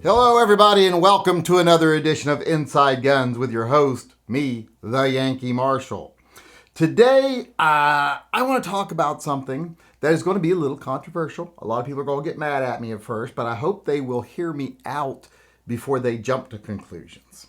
Hello, everybody, and welcome to another edition of Inside Guns with your host, me, the Yankee Marshal. Today, I want to talk about something that is going to be a little controversial. A lot of people are going to get mad at me at first, but I hope they will hear me out before they jump to conclusions.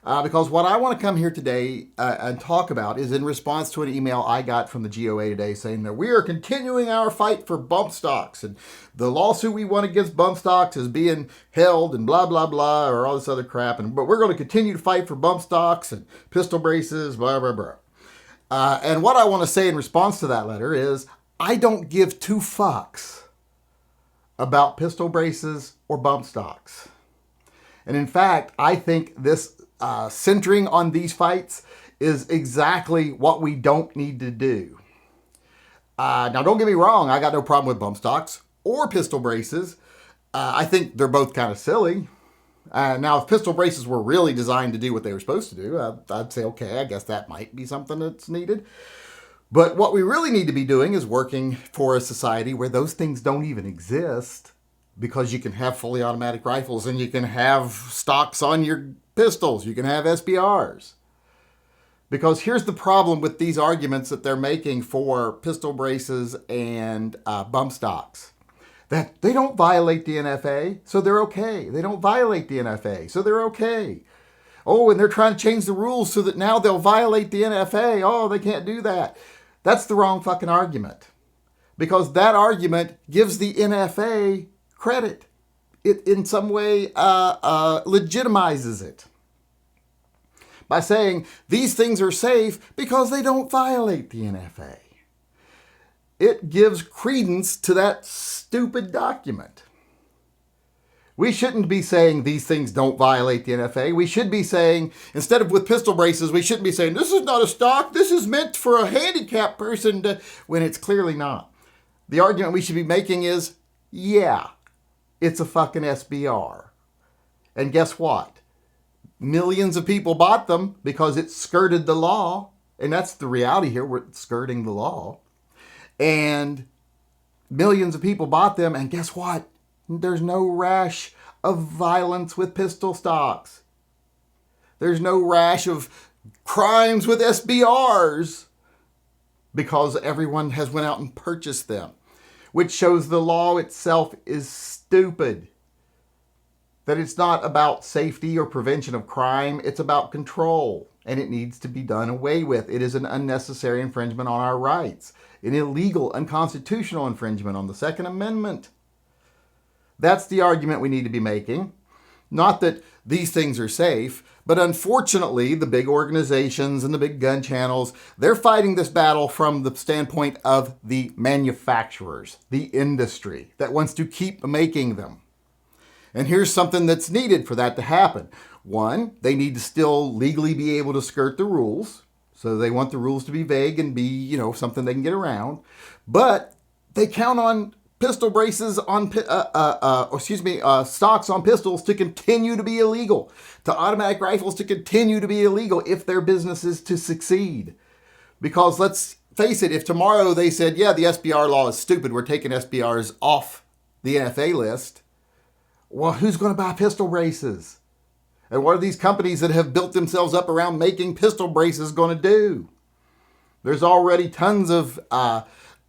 Because what I want to come here today and talk about is in response to an email I got from the GOA today saying that we are continuing our fight for Bumpstocks and the lawsuit we won against Bumpstocks is being held and blah, blah, blah, or all this other crap. But we're going to continue to fight for Bumpstocks and pistol braces, blah, blah, blah. And what I want to say in response to that letter is I don't give two fucks about pistol braces or Bumpstocks. And in fact, I think this centering on these fights is exactly what we don't need to do. Now, don't get me wrong. I got no problem with Bumpstocks or pistol braces. I think they're both kind of silly. Now, if pistol braces were really designed to do what they were supposed to do, I'd say, okay, I guess that might be something that's needed. But what we really need to be doing is working for a society where those things don't even exist, because you can have fully automatic rifles and you can have stocks on your pistols. You can have SBRs. Because here's the problem with these arguments that they're making for pistol braces and bump stocks. That they don't violate the NFA, so they're okay. They don't violate the NFA, so they're okay. Oh, and they're trying to change the rules so that now they'll violate the NFA. Oh, they can't do that. That's the wrong fucking argument. Because that argument gives the NFA credit. It in some way legitimizes it by saying these things are safe because they don't violate the NFA. It gives credence to that stupid document. We shouldn't be saying these things don't violate the NFA. We should be saying, instead of with pistol braces, we shouldn't be saying this is not a stock, this is meant for a handicapped person to, when it's clearly not. The argument we should be making is, yeah, it's a fucking SBR. And guess what? Millions of people bought them because it skirted the law. And that's the reality here. We're skirting the law. And millions of people bought them. And guess what? There's no rash of violence with pistol stocks. There's no rash of crimes with SBRs because everyone has went out and purchased them, which shows the law itself is stupid. That it's not about safety or prevention of crime, it's about control, and it needs to be done away with. It is an unnecessary infringement on our rights, an illegal, unconstitutional infringement on the Second Amendment. That's the argument we need to be making. Not that these things are safe, but unfortunately, the big organizations and the big gun channels, they're fighting this battle from the standpoint of the manufacturers, the industry that wants to keep making them. And here's something that's needed for that to happen. One, they need to still legally be able to skirt the rules. So they want the rules to be vague and be, something they can get around. But they count on pistol braces on, stocks on pistols to continue to be illegal, to automatic rifles to continue to be illegal if their business is to succeed. Because let's face it, if tomorrow they said, yeah, the SBR law is stupid, we're taking SBRs off the NFA list, well, who's going to buy pistol braces? And what are these companies that have built themselves up around making pistol braces going to do? There's already tons of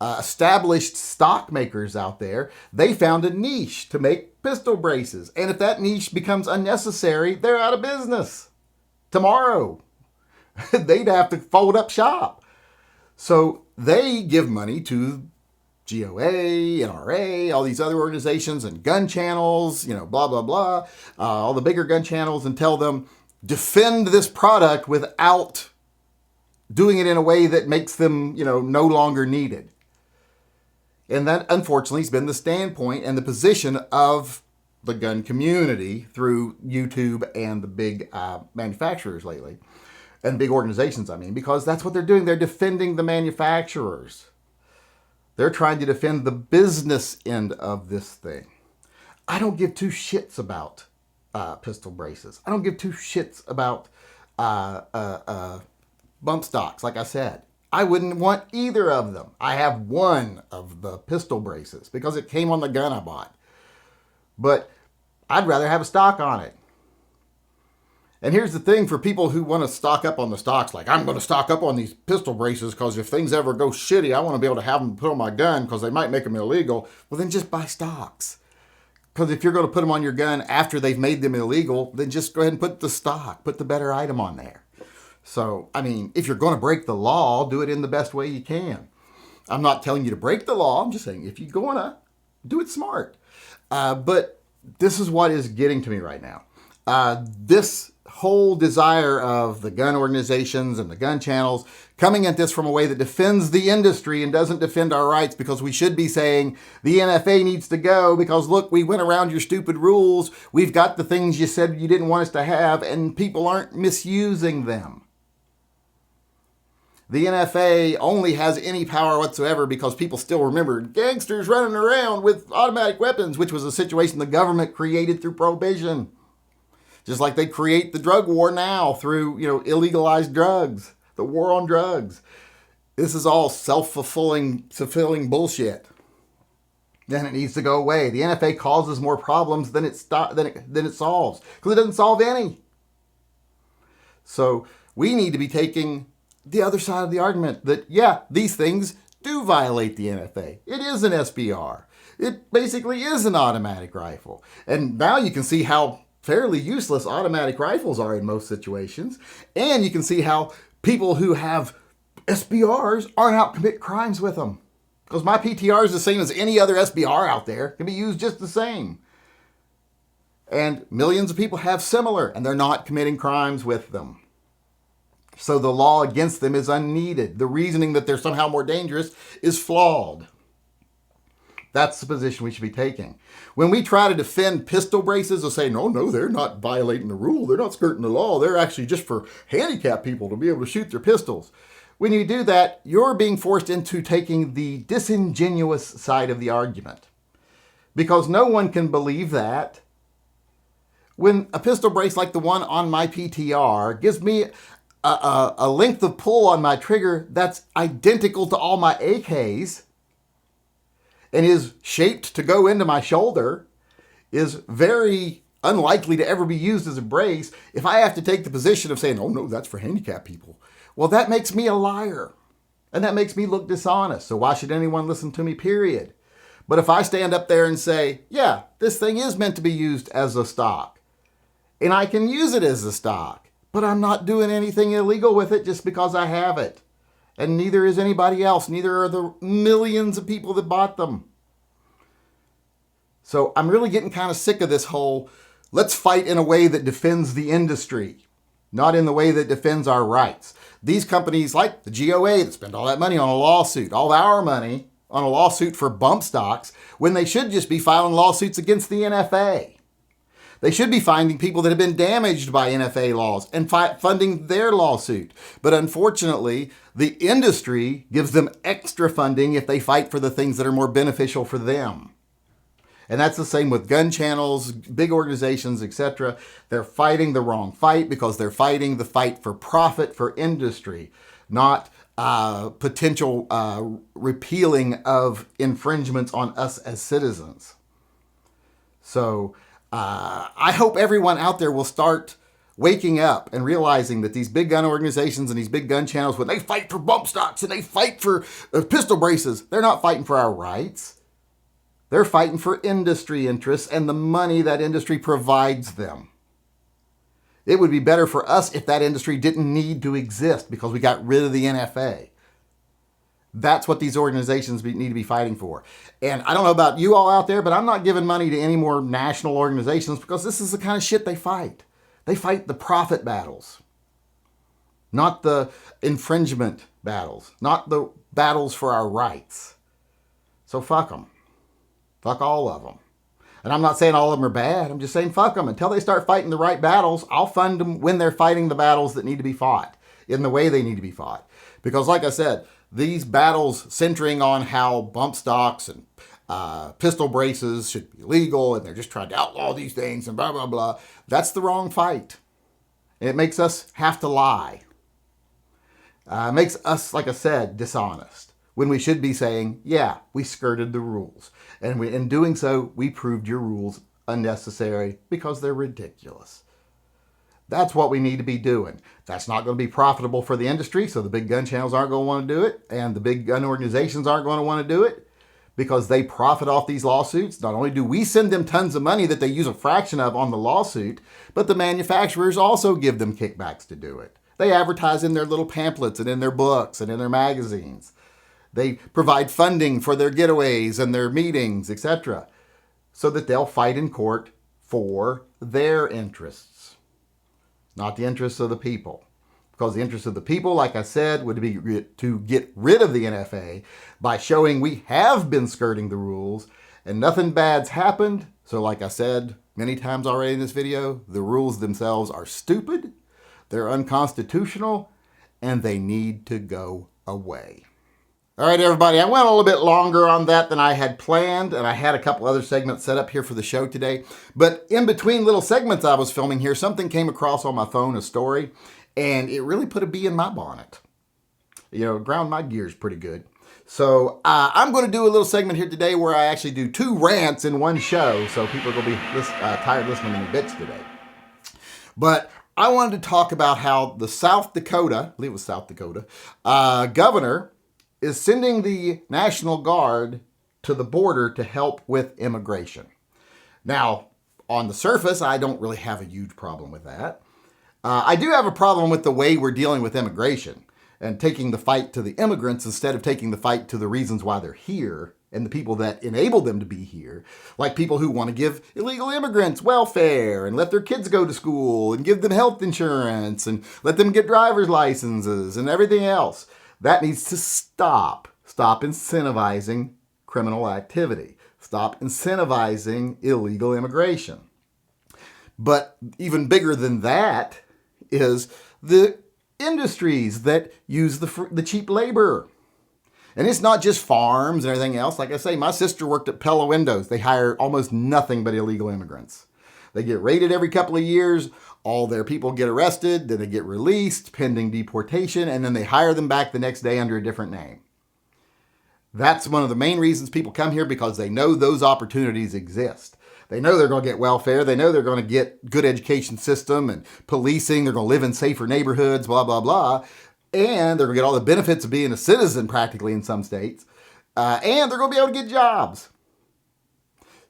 established stock makers out there. They found a niche to make pistol braces. And if that niche becomes unnecessary, they're out of business tomorrow. They'd have to fold up shop. So they give money to GOA, NRA, all these other organizations and gun channels, blah, blah, blah, all the bigger gun channels, and tell them, defend this product without doing it in a way that makes them, no longer needed. And that, unfortunately, has been the standpoint and the position of the gun community through YouTube and the big manufacturers lately. And big organizations, because that's what they're doing. They're defending the manufacturers. They're trying to defend the business end of this thing. I don't give two shits about pistol braces. I don't give two shits about bump stocks, like I said. I wouldn't want either of them. I have one of the pistol braces because it came on the gun I bought. But I'd rather have a stock on it. And here's the thing for people who want to stock up on the stocks, like I'm going to stock up on these pistol braces because if things ever go shitty, I want to be able to have them put on my gun because they might make them illegal. Well, then just buy stocks. Because if you're going to put them on your gun after they've made them illegal, then just go ahead and put the stock, put the better item on there. So, I mean, if you're going to break the law, do it in the best way you can. I'm not telling you to break the law. I'm just saying if you're going to, do it smart. But this is what is getting to me right now. This whole desire of the gun organizations and the gun channels coming at this from a way that defends the industry and doesn't defend our rights, because we should be saying the NFA needs to go because look, we went around your stupid rules. We've got the things you said you didn't want us to have and people aren't misusing them. The NFA only has any power whatsoever because people still remember gangsters running around with automatic weapons, which was a situation the government created through prohibition. Just like they create the drug war now through, illegalized drugs, the war on drugs. This is all self-fulfilling bullshit. Then it needs to go away. The NFA causes more problems than it solves because it doesn't solve any. So we need to be taking the other side of the argument that, yeah, these things do violate the NFA. It is an SBR. It basically is an automatic rifle. And now you can see how fairly useless automatic rifles are in most situations. And you can see how people who have SBRs aren't out to commit crimes with them. Because my PTR is the same as any other SBR out there. It can be used just the same. And millions of people have similar, and they're not committing crimes with them. So the law against them is unneeded. The reasoning that they're somehow more dangerous is flawed. That's the position we should be taking. When we try to defend pistol braces or say, no, they're not violating the rule. They're not skirting the law. They're actually just for handicapped people to be able to shoot their pistols. When you do that, you're being forced into taking the disingenuous side of the argument. Because no one can believe that. When a pistol brace like the one on my PTR gives me a length of pull on my trigger that's identical to all my AKs, and is shaped to go into my shoulder, is very unlikely to ever be used as a brace. If I have to take the position of saying, oh no, that's for handicapped people, well, that makes me a liar. And that makes me look dishonest. So why should anyone listen to me, period? But if I stand up there and say, yeah, this thing is meant to be used as a stock, and I can use it as a stock, but I'm not doing anything illegal with it just because I have it. And neither is anybody else. Neither are the millions of people that bought them. So I'm really getting kind of sick of this whole, let's fight in a way that defends the industry, not in the way that defends our rights. These companies like the GOA that spend all that money on a lawsuit, all of our money on a lawsuit for Bumpstocks, when they should just be filing lawsuits against the NFA. They should be finding people that have been damaged by NFA laws and funding their lawsuit. But unfortunately, the industry gives them extra funding if they fight for the things that are more beneficial for them. And that's the same with gun channels, big organizations, etc. They're fighting the wrong fight because they're fighting the fight for profit for industry, not potential repealing of infringements on us as citizens. So I hope everyone out there will start waking up and realizing that these big gun organizations and these big gun channels, when they fight for bump stocks and they fight for pistol braces, they're not fighting for our rights. They're fighting for industry interests and the money that industry provides them. It would be better for us if that industry didn't need to exist because we got rid of the NFA. That's what these organizations need to be fighting for. And I don't know about you all out there, but I'm not giving money to any more national organizations because this is the kind of shit they fight. They fight the profit battles, not the infringement battles, not the battles for our rights. So fuck them. Fuck all of them. And I'm not saying all of them are bad. I'm just saying fuck them. Until they start fighting the right battles, I'll fund them when they're fighting the battles that need to be fought in the way they need to be fought. Because like I said, these battles centering on how bump stocks and pistol braces should be legal and they're just trying to outlaw these things and blah, blah, blah. That's the wrong fight. It makes us have to lie. It makes us, like I said, dishonest. When we should be saying, yeah, we skirted the rules. And in doing so, we proved your rules unnecessary because they're ridiculous. That's what we need to be doing. That's not going to be profitable for the industry, so the big gun channels aren't going to want to do it, and the big gun organizations aren't going to want to do it because they profit off these lawsuits. Not only do we send them tons of money that they use a fraction of on the lawsuit, but the manufacturers also give them kickbacks to do it. They advertise in their little pamphlets and in their books and in their magazines. They provide funding for their getaways and their meetings, etc., so that they'll fight in court for their interests, not the interests of the people. Because the interests of the people, like I said, would be to get rid of the NFA by showing we have been skirting the rules and nothing bad's happened. So like I said many times already in this video, the rules themselves are stupid, they're unconstitutional, and they need to go away. All right, everybody, I went a little bit longer on that than I had planned, and I had a couple other segments set up here for the show today. But in between little segments I was filming here, something came across on my phone, a story, and it really put a bee in my bonnet. You know, ground my gears pretty good. So I'm going to do a little segment here today where I actually do 2 rants in one show, so people are going to be tired listening to me bitch today. But I wanted to talk about how the South Dakota, I believe it was South Dakota, governor is sending the National Guard to the border to help with immigration. Now, on the surface, I don't really have a huge problem with that. I do have a problem with the way we're dealing with immigration and taking the fight to the immigrants instead of taking the fight to the reasons why they're here and the people that enable them to be here, like people who want to give illegal immigrants welfare and let their kids go to school and give them health insurance and let them get driver's licenses and everything else. That needs to stop. Stop incentivizing criminal activity. Stop incentivizing illegal immigration. But even bigger than that is the industries that use the cheap labor. And it's not just farms and everything else. Like I say, my sister worked at Pella Windows. They hire almost nothing but illegal immigrants. They get raided every couple of years. All their people get arrested. Then they get released pending deportation. And then they hire them back the next day under a different name. That's one of the main reasons people come here, because they know those opportunities exist. They know they're going to get welfare. They know they're going to get good education system and policing. They're going to live in safer neighborhoods, blah, blah, blah. And they're going to get all the benefits of being a citizen practically in some states. And they're going to be able to get jobs.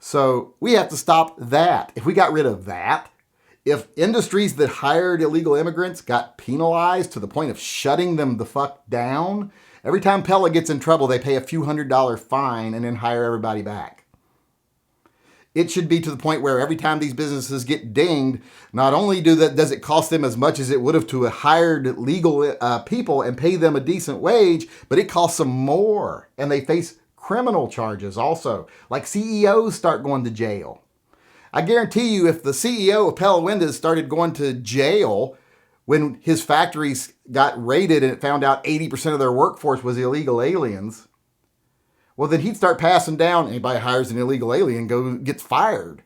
So we have to stop that. If we got rid of that, if industries that hired illegal immigrants got penalized to the point of shutting them the fuck down, every time Pella gets in trouble, they pay a few $100 fine and then hire everybody back. It should be to the point where every time these businesses get dinged, not only does it cost them as much as it would have to have hired legal people and pay them a decent wage, but it costs them more. And they face criminal charges also, like CEOs start going to jail. I guarantee you, if the CEO of Pella Windows started going to jail when his factories got raided and it found out 80% of their workforce was illegal aliens, well, then he'd start passing down, anybody hires an illegal alien gets fired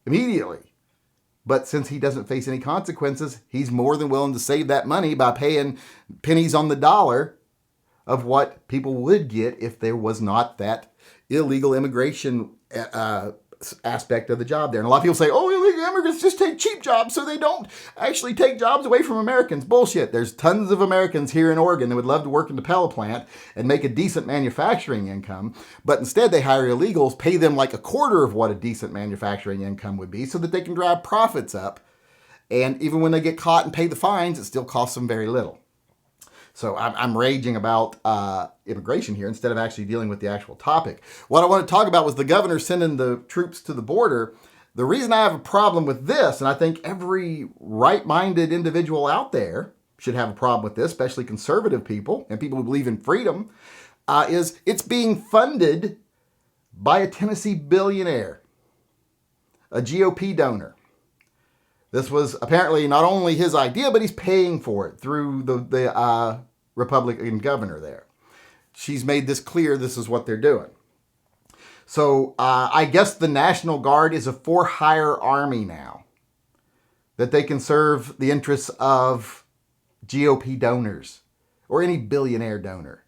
immediately. But since he doesn't face any consequences, he's more than willing to save that money by paying pennies on the dollar of what people would get if there was not that illegal immigration aspect of the job there. And a lot of people say, oh, illegal immigrants just take cheap jobs so they don't actually take jobs away from Americans. Bullshit. There's tons of Americans here in Oregon that would love to work in the Pella plant and make a decent manufacturing income, but instead they hire illegals, pay them like a quarter of what a decent manufacturing income would be so that they can drive profits up. And even when they get caught and pay the fines, it still costs them very little. So I'm raging about immigration here instead of actually dealing with the actual topic. What I want to talk about was the governor sending the troops to the border. The reason I have a problem with this, and I think every right-minded individual out there should have a problem with this, especially conservative people and people who believe in freedom, is it's being funded by a Tennessee billionaire, a GOP donor. This was apparently not only his idea, but he's paying for it through the Republican governor there. She's made this clear. This is what they're doing. So I guess the National Guard is a for-hire army now, that they can serve the interests of GOP donors or any billionaire donor.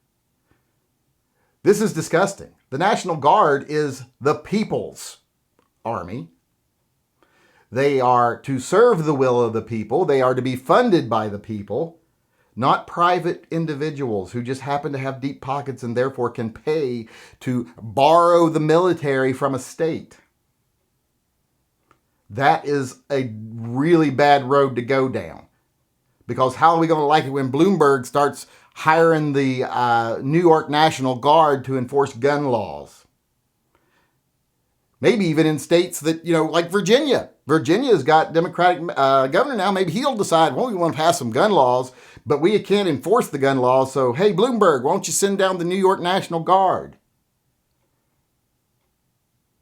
This is disgusting. The National Guard is the people's army, They are to serve the will of the people. They are to be funded by the people, not private individuals who just happen to have deep pockets and therefore can pay to borrow the military from a state. That is a really bad road to go down. Because how are we going to like it when Bloomberg starts hiring the New York National Guard to enforce gun laws? Maybe even in states that, like Virginia. Virginia's got Democratic governor now. Maybe he'll decide, well, we want to pass some gun laws, but we can't enforce the gun laws. So, hey, Bloomberg, why don't you send down the New York National Guard?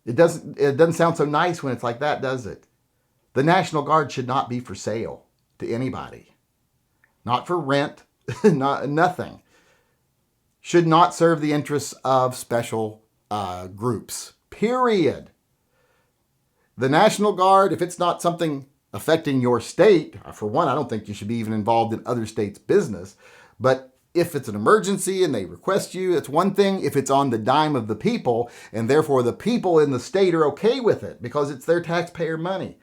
It doesn't sound so nice when it's like that, does it? The National Guard should not be for sale to anybody. Not for rent, nothing. Should not serve the interests of special groups. Period. The National Guard, if it's not something affecting your state, for one, I don't think you should be even involved in other states' business. But if it's an emergency and they request you, it's one thing. If it's on the dime of the people, and therefore the people in the state are okay with it because it's their taxpayer money.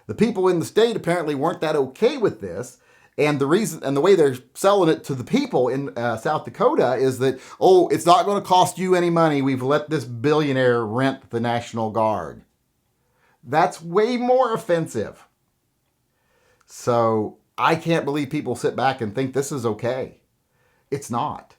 The people in the state apparently weren't that okay with this. And the reason and the way they're selling it to the people in South Dakota is that, it's not going to cost you any money. We've let this billionaire rent the National Guard. That's way more offensive. So I can't believe people sit back and think this is okay. It's not.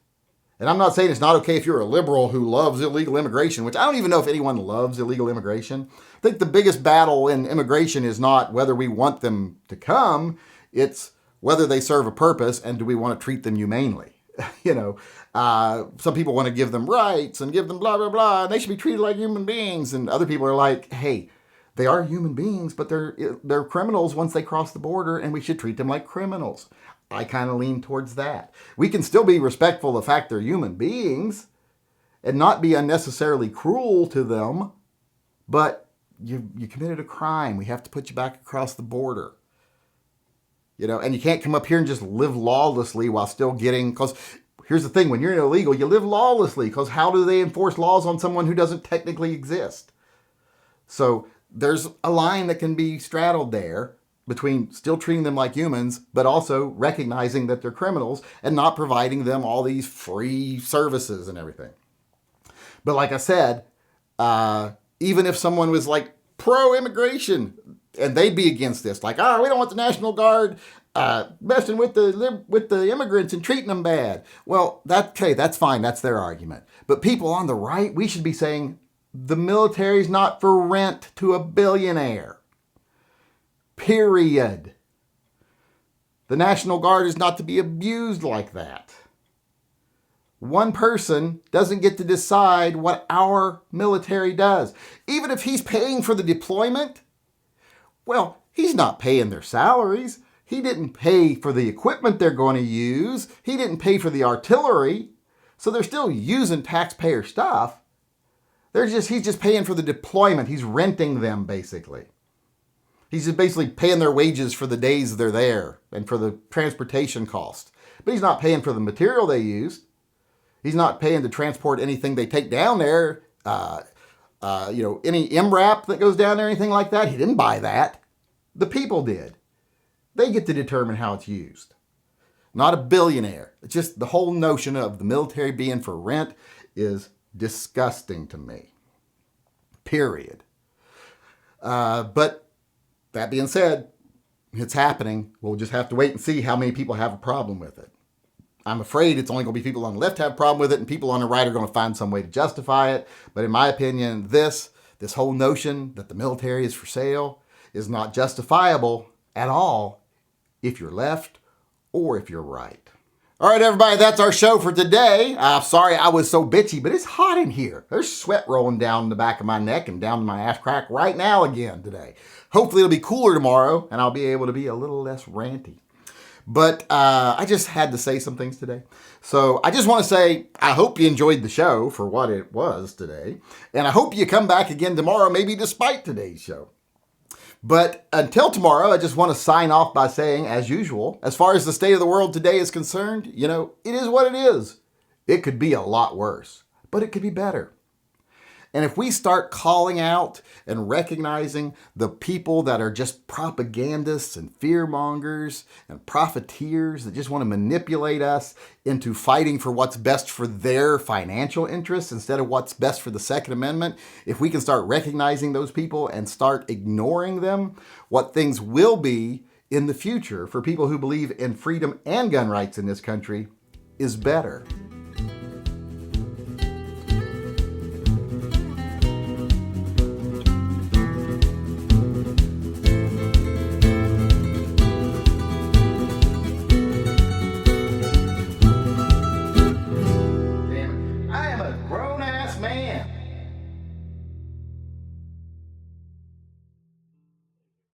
And I'm not saying it's not okay if you're a liberal who loves illegal immigration, which I don't even know if anyone loves illegal immigration. I think the biggest battle in immigration is not whether we want them to come. It's whether they serve a purpose and do we want to treat them humanely. Some people want to give them rights and give them blah, blah, blah. And they should be treated like human beings. And other people are like, hey, they are human beings, but they're criminals once they cross the border, and we should treat them like criminals. I kind of lean towards that. We can still be respectful of the fact they're human beings and not be unnecessarily cruel to them, but you committed a crime. We have to put you back across the border. And you can't come up here and just live lawlessly while still getting, because here's the thing, when you're illegal, you live lawlessly, because how do they enforce laws on someone who doesn't technically exist? So there's a line that can be straddled there between still treating them like humans, but also recognizing that they're criminals and not providing them all these free services and everything. But like I said, even if someone was like pro-immigration and they'd be against this, like, we don't want the National Guard messing with the immigrants and treating them bad. Well, that's fine. That's their argument. But people on the right, we should be saying the military's not for rent to a billionaire. Period. The National Guard is not to be abused like that. One person doesn't get to decide what our military does. Even if he's paying for the deployment, well, he's not paying their salaries. He didn't pay for the equipment they're going to use. He didn't pay for the artillery. So they're still using taxpayer stuff. He's just paying for the deployment. He's renting them, basically. He's just basically paying their wages for the days they're there and for the transportation cost. But he's not paying for the material they used. He's not paying to transport anything they take down there. Any MRAP that goes down there, anything like that. He didn't buy that. The people did. They get to determine how it's used. Not a billionaire. It's just the whole notion of the military being for rent is disgusting to me. Period. But that being said, it's happening. We'll just have to wait and see how many people have a problem with it. I'm afraid it's only going to be people on the left have a problem with it, and people on the right are going to find some way to justify it. But in my opinion, this whole notion that the military is for sale is not justifiable at all if you're left or if you're right. All right, everybody, that's our show for today. Sorry I was so bitchy, but it's hot in here. There's sweat rolling down the back of my neck and down to my ass crack right now again today. Hopefully it'll be cooler tomorrow, and I'll be able to be a little less ranty. But I just had to say some things today. So I just want to say, I hope you enjoyed the show for what it was today. And I hope you come back again tomorrow, maybe despite today's show. But until tomorrow, I just want to sign off by saying, as usual, as far as the state of the world today is concerned, it is what it is. It could be a lot worse, but it could be better. And if we start calling out and recognizing the people that are just propagandists and fearmongers and profiteers that just want to manipulate us into fighting for what's best for their financial interests instead of what's best for the Second Amendment, if we can start recognizing those people and start ignoring them, what things will be in the future for people who believe in freedom and gun rights in this country is better.